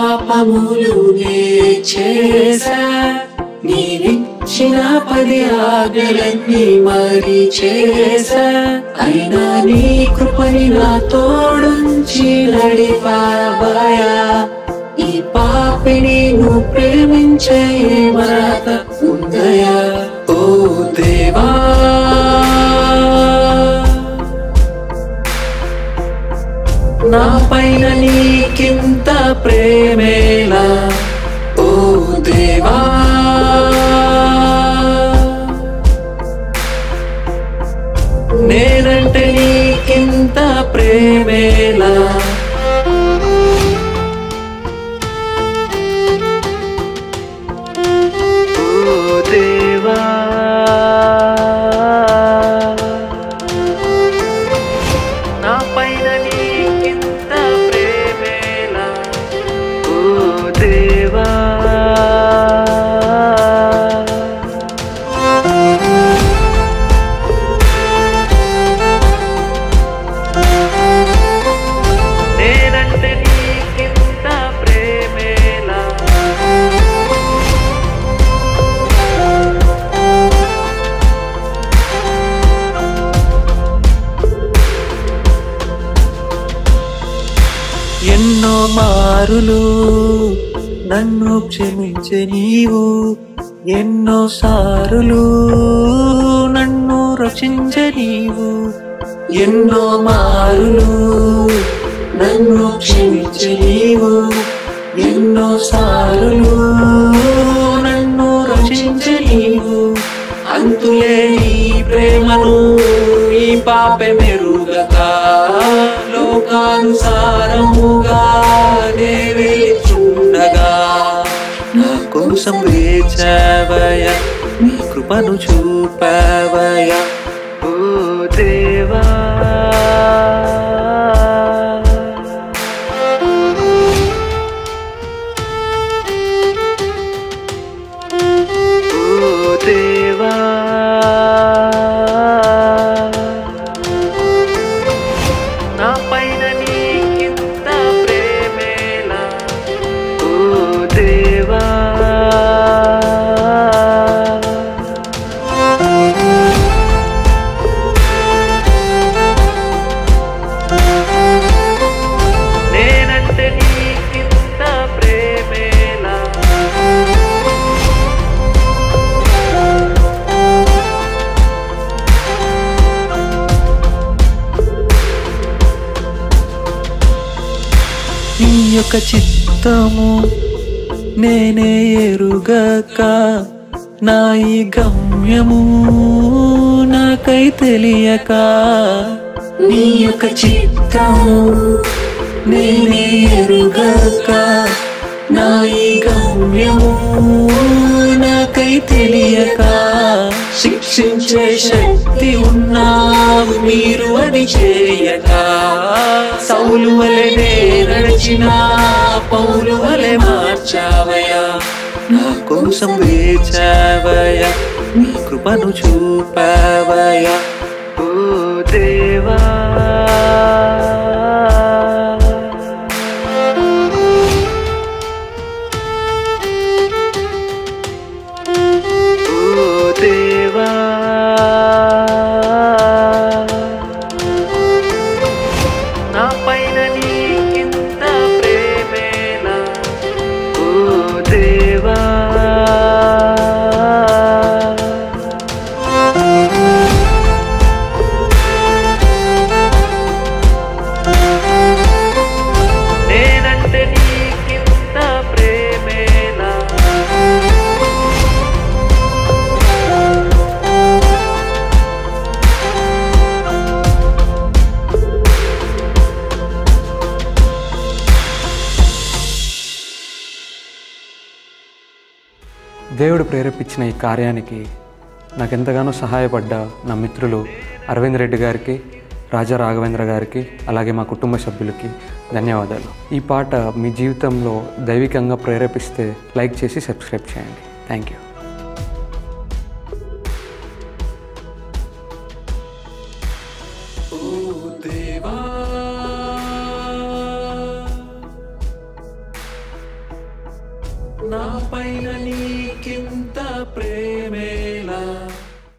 పాపములు నే చేసా, నీవిచ్చిన 10 ఆజ్ఞలన్నీ మరి చేసా. అయినా నీ కృపని నా తోడుంచి నడిపావయా. ఈ పాపిని నువ్వు ప్రేమించే మాట ఉందయా. ఓ దేవా, నా పైన నీకింత ప్రేమేలా. ఓ దేవా, నేనంటే నీకింత ప్రేమేలా. ఓ దేవా, నా పైన నీకింత ప్రేమేలా. ఓ దేవా, నేనంటే నీకింత ప్రేమేలా. ఎన్నో మారులు నన్ను క్షమించే నీవు, ఎన్నో సారులు నన్ను రక్షించే నీవు. ఎన్నో మారులు నన్ను క్షమించే నీవు, ఎన్నో సారులు నన్ను రక్షించే నీవు. అంతులేని ప్రేమను ఈ పాపే మెరుగక, లోకానుసారముగా నే వెలుచుండగా నా కోసం వేచావయ్యా, నీ కృపను చూపావయ్యా. ఓ దేవా, ఓ దేవా, నా పైన నీకింత ప్రేమేలా. ఓ దేవా, నేనంటే నీకింత ప్రేమేలా. నీ యొక్క చిత్తము నేనే ఎరుగక, నా ఈ గమ్యము నాకై తెలియక. నీ యొక్క చిత్తము నేనే ఎరుగక, నా ఈ గమ్యము నాకై తెలియక. శిక్షించే శక్తి ఉన్నా మీరు అది చేయక, సౌలు వలెనే నడిచిన పౌలు వలె మార్చావయ్యా. నా కోసం వేచావయ్యా, నీ కృపను చూపావయ్యా. ఓ దేవా, ఓ దేవా, నా పైన నీకింత ప్రేమేలా. ఓ దేవా, నేనంటే నీకింత ప్రేమేలా. దేవుడు ప్రేరేపించిన ఈ కార్యానికి నాకెంతగానో సహాయపడ్డ నా మిత్రులు అరవింద్ రెడ్డి గారికి, రాజా రాఘవేంద్ర గారికి, అలాగే మా కుటుంబ సభ్యులకి ధన్యవాదాలు. ఈ పాట మీ జీవితంలో దైవికంగా ప్రేరేపిస్తే లైక్ చేసి సబ్స్క్రైబ్ చేయండి. Thank you. ఓ 哦 దేవా పైన నీకింత ప్రేమేనా